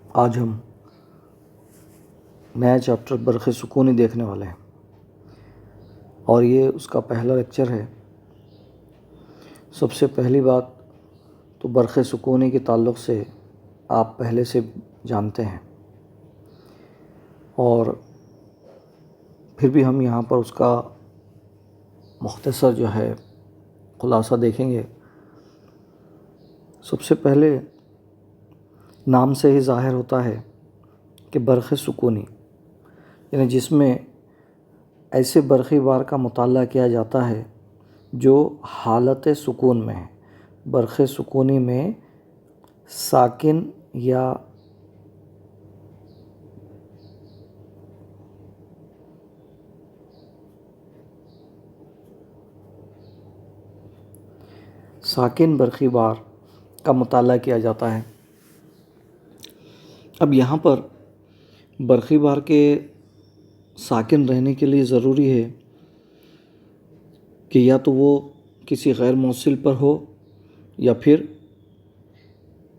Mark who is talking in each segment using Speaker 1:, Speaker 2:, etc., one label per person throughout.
Speaker 1: آج ہم نیا چیپٹر برق سکونی دیکھنے والے ہیں اور یہ اس کا پہلا لیکچر ہے۔ سب سے پہلی بات تو برق سکونی کے تعلق سے آپ پہلے سے جانتے ہیں، اور پھر بھی ہم یہاں پر اس کا مختصر خلاصہ دیکھیں گے۔ سب سے پہلے نام سے ہی ظاہر ہوتا ہے کہ برق سکونی یعنی جس میں ایسے برقی بار کا مطالعہ کیا جاتا ہے جو حالت سکون میں ہے۔ برق سکونی میں ساکن یا برقی بار کا مطالعہ کیا جاتا ہے۔ اب یہاں پر برقی بار کے ساکن رہنے کے لیے ضروری ہے کہ یا تو وہ کسی غیر موصل پر ہو یا پھر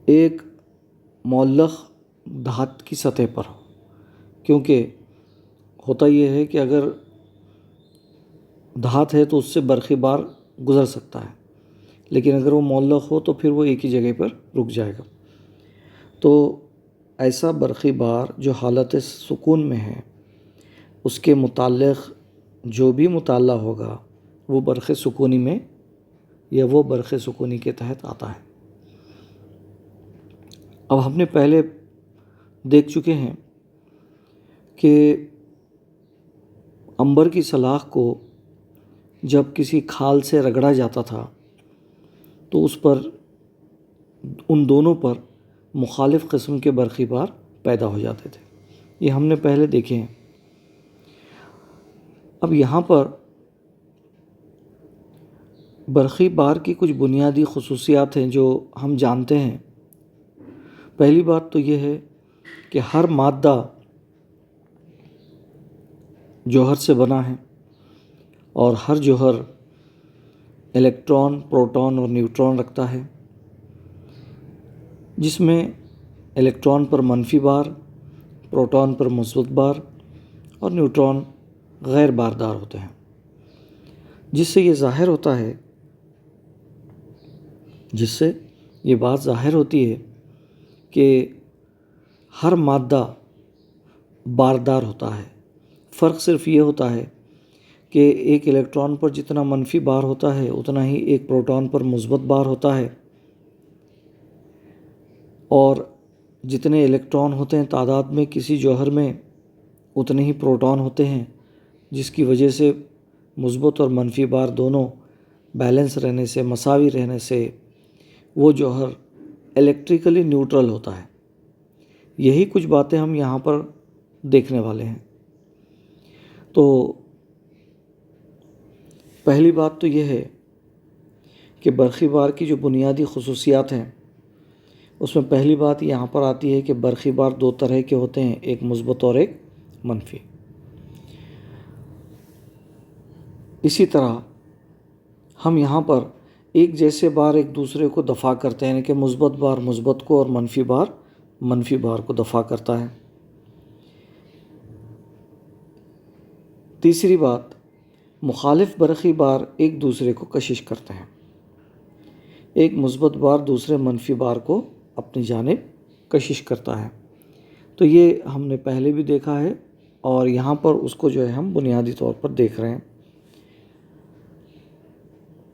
Speaker 1: ایک معلق دھات کی سطح پر ہو، کیونکہ ہوتا یہ ہے کہ اگر دھات ہے تو اس سے برقی بار گزر سکتا ہے، لیکن اگر وہ معلق ہو تو پھر وہ ایک ہی جگہ پر رک جائے گا۔ تو ایسا برقی بار جو حالت سکون میں ہے اس کے متعلق جو بھی مطالعہ ہوگا وہ برق سکونی میں یا وہ برق سکونی کے تحت آتا ہے۔ اب ہم نے پہلے دیکھ چکے ہیں کہ عنبر کی سلاخ کو جب کسی کھال سے رگڑا جاتا تھا تو اس پر ان دونوں پر مخالف قسم کے برقی بار پیدا ہو جاتے تھے۔ یہ ہم نے پہلے دیکھے ہیں۔ اب یہاں پر برقی بار کی کچھ بنیادی خصوصیات ہیں جو ہم جانتے ہیں۔ پہلی بات تو یہ ہے کہ ہر مادہ جوہر سے بنا ہے اور ہر جوہر الیکٹران، پروٹون اور نیوٹران رکھتا ہے، جس میں الیکٹران پر منفی بار، پروٹون پر مثبت بار اور نیوٹران غیر باردار ہوتے ہیں، جس سے یہ بات ظاہر ہوتی ہے کہ ہر مادہ باردار ہوتا ہے۔ فرق صرف یہ ہوتا ہے کہ ایک الیکٹران پر جتنا منفی بار ہوتا ہے اتنا ہی ایک پروٹون پر مثبت بار ہوتا ہے، اور جتنے الیکٹران ہوتے ہیں تعداد میں کسی جوہر میں اتنے ہی پروٹون ہوتے ہیں، جس کی وجہ سے مثبت اور منفی بار دونوں بیلنس رہنے سے، مساوی رہنے سے وہ جوہر الیکٹریکلی نیوٹرل ہوتا ہے۔ یہی کچھ باتیں ہم یہاں پر دیکھنے والے ہیں۔ تو پہلی بات تو یہ ہے کہ برقی بار کی جو بنیادی خصوصیات ہیں اس میں پہلی بات یہاں پر آتی ہے کہ برقی بار دو طرح کے ہوتے ہیں، ایک مثبت اور ایک منفی۔ اسی طرح ہم یہاں پر ایک جیسے بار ایک دوسرے کو دفع کرتے ہیں، یعنی کہ مثبت بار مثبت کو اور منفی بار منفی بار کو دفع کرتا ہے۔ تیسری بات، مخالف برقی بار ایک دوسرے کو کشش کرتے ہیں۔ ایک مثبت بار دوسرے منفی بار کو اپنی جانب کشش کرتا ہے۔ تو یہ ہم نے پہلے بھی دیکھا ہے اور یہاں پر اس کو ہم بنیادی طور پر دیکھ رہے ہیں۔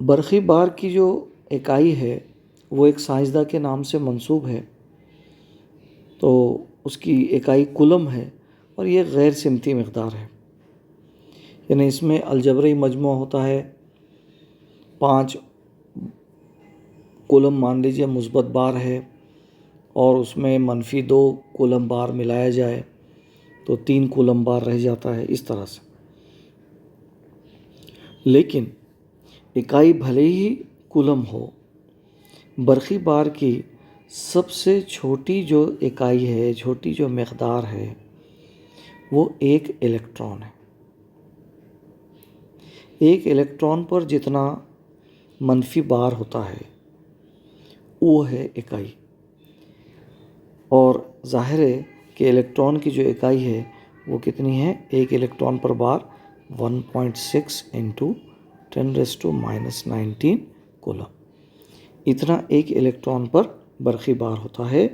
Speaker 1: برقی بار کی جو اکائی ہے وہ ایک سائنسداں کے نام سے منسوب ہے، تو اس کی اکائی کولم ہے اور یہ غیر سمتی مقدار ہے، یعنی اس میں الجبرائی مجموعہ ہوتا ہے 5 کولم مان لیجیے مثبت بار ہے، اور اس میں -2 کولم بار ملایا جائے تو 3 کولم بار رہ جاتا ہے، اس طرح سے۔ لیکن اکائی بھلے ہی کولم ہو، برقی بار کی سب سے چھوٹی جو اکائی ہے، چھوٹی جو مقدار ہے، وہ ایک الیکٹران ہے۔ ایک الیکٹران پر جتنا منفی بار ہوتا ہے وہ ہے اکائی، اور ظاہر ہے کہ الیکٹران کی جو اکائی ہے وہ کتنی ہے؟ ایک الیکٹران پر بار 1.6 × 10⁻⁻19 کولم، اتنا ایک الیکٹران پر برقی بار ہوتا ہے،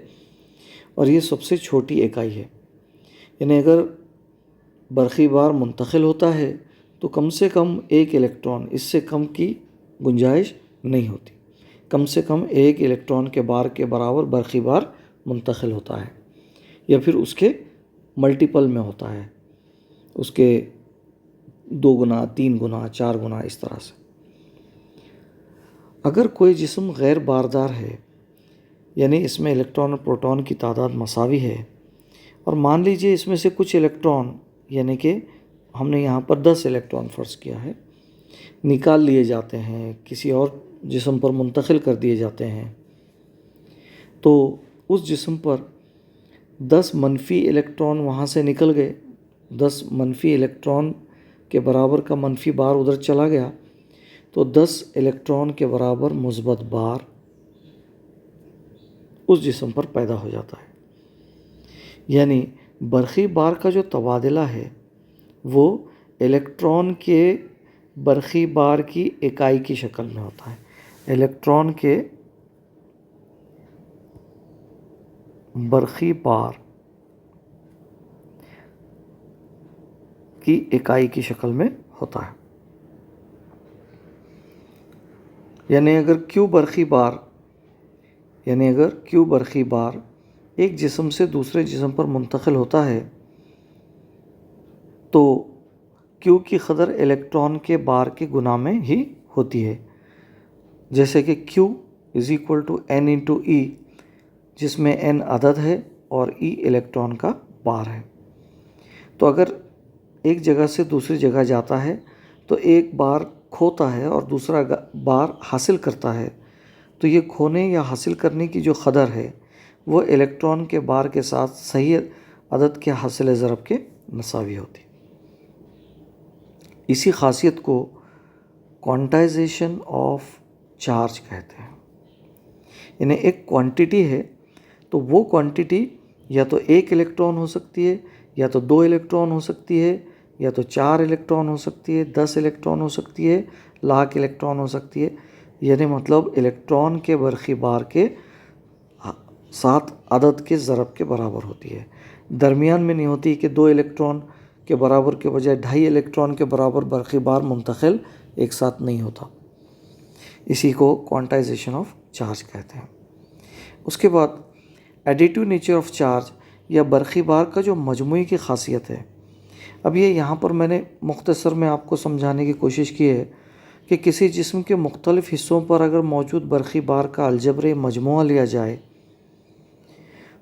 Speaker 1: اور یہ سب سے چھوٹی اکائی ہے۔ یعنی اگر برقی بار منتقل ہوتا ہے تو کم سے کم ایک الیکٹران، اس سے کم کی گنجائش نہیں ہوتی، کم سے کم ایک الیکٹران کے بار کے برابر برقی بار منتقل ہوتا ہے، یا پھر اس کے ملٹیپل میں ہوتا ہے، اس کے 2 گنا 3 گنا 4 گنا اس طرح سے۔ اگر کوئی جسم غیر باردار ہے، یعنی اس میں الیکٹران اور پروٹون کی تعداد مساوی ہے، اور مان لیجئے اس میں سے کچھ الیکٹران، یعنی کہ ہم نے یہاں پر 10 الیکٹران فرض کیا ہے، نکال لیے جاتے ہیں، کسی اور جسم پر منتقل کر دیے جاتے ہیں، تو اس جسم پر 10 منفی الیکٹران وہاں سے نکل گئے، 10 منفی الیکٹران کے برابر کا منفی بار ادھر چلا گیا، تو 10 الیکٹران کے برابر مثبت بار اس جسم پر پیدا ہو جاتا ہے۔ یعنی برقی بار کا جو تبادلہ ہے وہ الیکٹران کے برقی بار کی اکائی کی شکل میں ہوتا ہے۔ الیکٹران کے برقی بار کی اکائی کی شکل میں ہوتا ہے۔ یعنی اگر Q برقی بار ایک جسم سے دوسرے جسم پر منتقل ہوتا ہے تو Q کی قدر الیکٹران کے بار کے گنا میں ہی ہوتی ہے، جیسے کہ Q = N × E، جس میں N عدد ہے اور E الیکٹران کا بار ہے۔ تو اگر ایک جگہ سے دوسری جگہ جاتا ہے تو ایک بار کھوتا ہے اور دوسرا بار حاصل کرتا ہے، تو یہ کھونے یا حاصل کرنے کی جو قدر ہے وہ الیکٹران کے بار کے ساتھ صحیح عدد کے حاصل ضرب کے مساوی ہوتی۔ اسی خاصیت کو کوانٹائزیشن آف چارج کہتے ہیں۔ یعنی ایک کوانٹٹی ہے تو وہ کوانٹٹی یا تو 1 الیکٹران ہو سکتی ہے، یا تو 2 الیکٹران ہو سکتی ہے، یا تو 4 الیکٹران ہو سکتی ہے، 10 الیکٹران ہو سکتی ہے، لاکھ الیکٹران ہو سکتی ہے۔ یعنی مطلب الیکٹران کے برقی بار کے 7 عدد کے ضرب کے برابر ہوتی ہے، درمیان میں نہیں ہوتی کہ 2 الیکٹران کے برابر کے بجائے 2.5 الیکٹران کے برابر برقی بار منتقل ایک ساتھ نہیں ہوتا۔ اسی کو کوانٹائزیشن آف چارج کہتے ہیں۔ اس کے بعد ایڈیٹیو نیچر آف چارج یا برقی بار کا جو مجموعی کی خاصیت ہے، اب یہ یہاں پر میں نے مختصر میں آپ کو سمجھانے کی کوشش کی ہے کہ کسی جسم کے مختلف حصوں پر اگر موجود برقی بار کا الجبری مجموعہ لیا جائے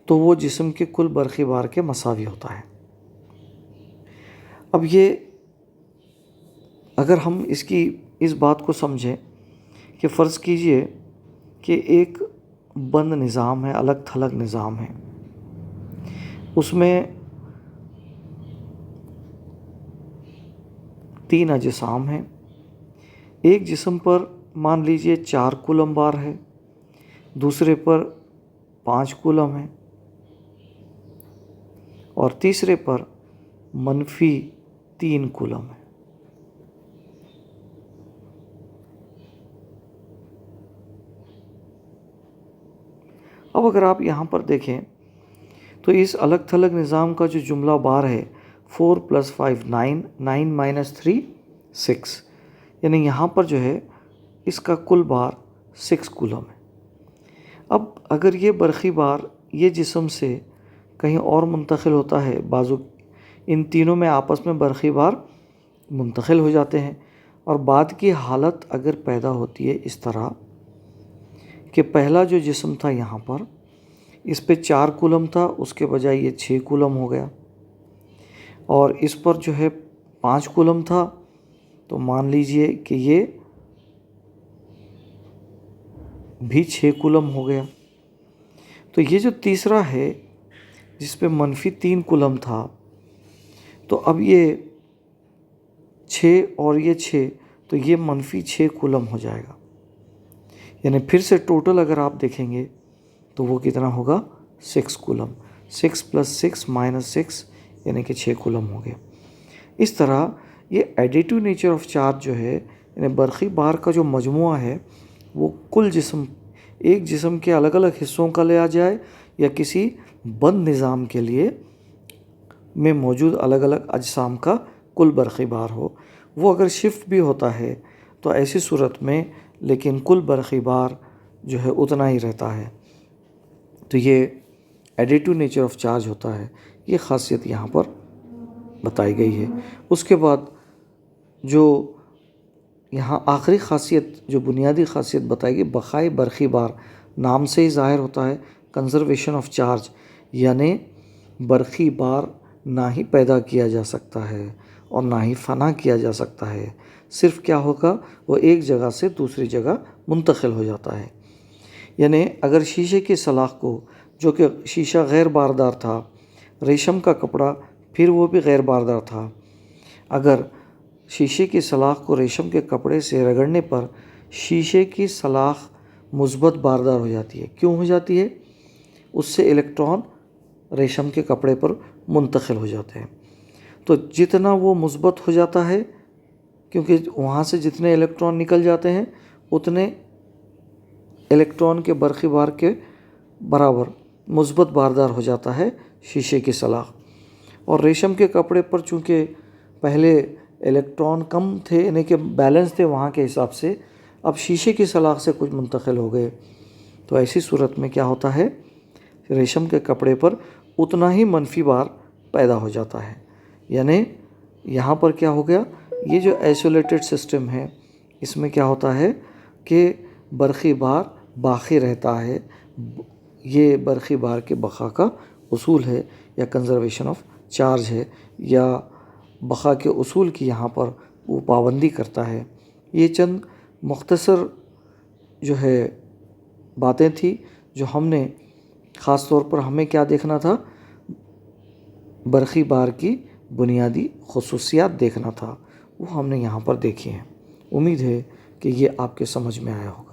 Speaker 1: تو وہ جسم کے کل برقی بار کے مساوی ہوتا ہے۔ اب یہ اگر ہم اس بات کو سمجھیں کہ فرض کیجئے کہ ایک بند نظام ہے، الگ تھلگ نظام ہے، اس میں 3 اجسام ہیں، ایک جسم پر مان لیجئے 4 کولم بار ہے، دوسرے پر 5 کولم ہے، اور تیسرے پر -3 کولم ہے۔ اب اگر آپ یہاں پر دیکھیں تو اس الگ تھلگ نظام کا جو جملہ بار ہے 4 + 5 9 9 - 3 6، یعنی یہاں پر جو ہے اس کا کل بار 6 کولم ہے۔ اب اگر یہ برقی بار یہ جسم سے کہیں اور منتقل ہوتا ہے، بازو ان تینوں میں آپس میں برقی بار منتقل ہو جاتے ہیں، اور بعد کی حالت اگر پیدا ہوتی ہے اس طرح کہ پہلا جو جسم تھا یہاں پر اس پہ 4 کولم تھا، اس کے بجائے یہ 6 کولم ہو گیا، اور اس پر جو ہے 5 کولم تھا، تو مان لیجئے کہ یہ بھی 6 کولم ہو گیا۔ تو یہ جو تیسرا ہے جس پہ -3 کولم تھا، تو اب یہ 6 اور یہ 6، تو یہ -6 کولم ہو جائے گا۔ یعنی پھر سے ٹوٹل اگر آپ دیکھیں گے تو وہ کتنا ہوگا 6 کولم۔ 6 + 6 - 6 یعنی کہ 6 کولم ہو گئے۔ اس طرح یہ ایڈیٹو نیچر آف چارج جو ہے، یعنی برقی بار کا جو مجموعہ ہے وہ کل جسم، ایک جسم کے الگ الگ حصوں کا لیا جائے یا کسی بند نظام کے لیے میں موجود الگ الگ اجسام کا کل برقی بار ہو، وہ اگر شفٹ بھی ہوتا ہے تو ایسی صورت میں لیکن کل برقی بار جو ہے اتنا ہی رہتا ہے۔ تو یہ ایڈیٹو نیچر آف چارج ہوتا ہے، یہ خاصیت یہاں پر بتائی گئی ہے۔ اس کے بعد جو یہاں آخری خاصیت، جو بنیادی خاصیت بتائی گئی، بقائے برقی بار، نام سے ہی ظاہر ہوتا ہے کنزرویشن آف چارج، یعنی برقی بار نہ ہی پیدا کیا جا سکتا ہے اور نہ ہی فنا کیا جا سکتا ہے، صرف کیا ہوگا، وہ ایک جگہ سے دوسری جگہ منتقل ہو جاتا ہے۔ یعنی اگر شیشے کی سلاخ کو، جو کہ شیشہ غیر باردار تھا، ریشم کا کپڑا پھر وہ بھی غیر باردار تھا، اگر شیشے کی سلاخ کو ریشم کے کپڑے سے رگڑنے پر شیشے کی سلاخ مثبت باردار ہو جاتی ہے۔ کیوں ہو جاتی ہے؟ اس سے الیکٹران ریشم کے کپڑے پر منتقل ہو جاتے ہیں۔ تو جتنا وہ مثبت ہو جاتا ہے، کیونکہ وہاں سے جتنے الیکٹران نکل جاتے ہیں اتنے الیکٹران کے برقی بار کے برابر مثبت باردار ہو جاتا ہے شیشے کی سلاخ۔ اور ریشم کے کپڑے پر چونکہ پہلے الیکٹران کم تھے، یعنی کہ بیلنس تھے وہاں کے حساب سے، اب شیشے کی سلاخ سے کچھ منتقل ہو گئے، تو ایسی صورت میں کیا ہوتا ہے، ریشم کے کپڑے پر اتنا ہی منفی بار پیدا ہو جاتا ہے۔ یعنی یہاں پر کیا ہو گیا، یہ جو ایسولیٹڈ سسٹم ہے اس میں کیا ہوتا ہے کہ برقی بار باقی رہتا ہے۔ یہ برقی بار کے بقا کا اصول ہے، یا کنزرویشن آف چارج ہے، یا بقا کے اصول کی یہاں پر وہ پابندی کرتا ہے۔ یہ چند مختصر جو ہے باتیں تھیں جو ہم نے خاص طور پر ہمیں کیا دیکھنا تھا، برقی بار کی بنیادی خصوصیات دیکھنا تھا، وہ ہم نے یہاں پر دیکھی ہیں۔ امید ہے کہ یہ آپ کے سمجھ میں آیا ہوگا۔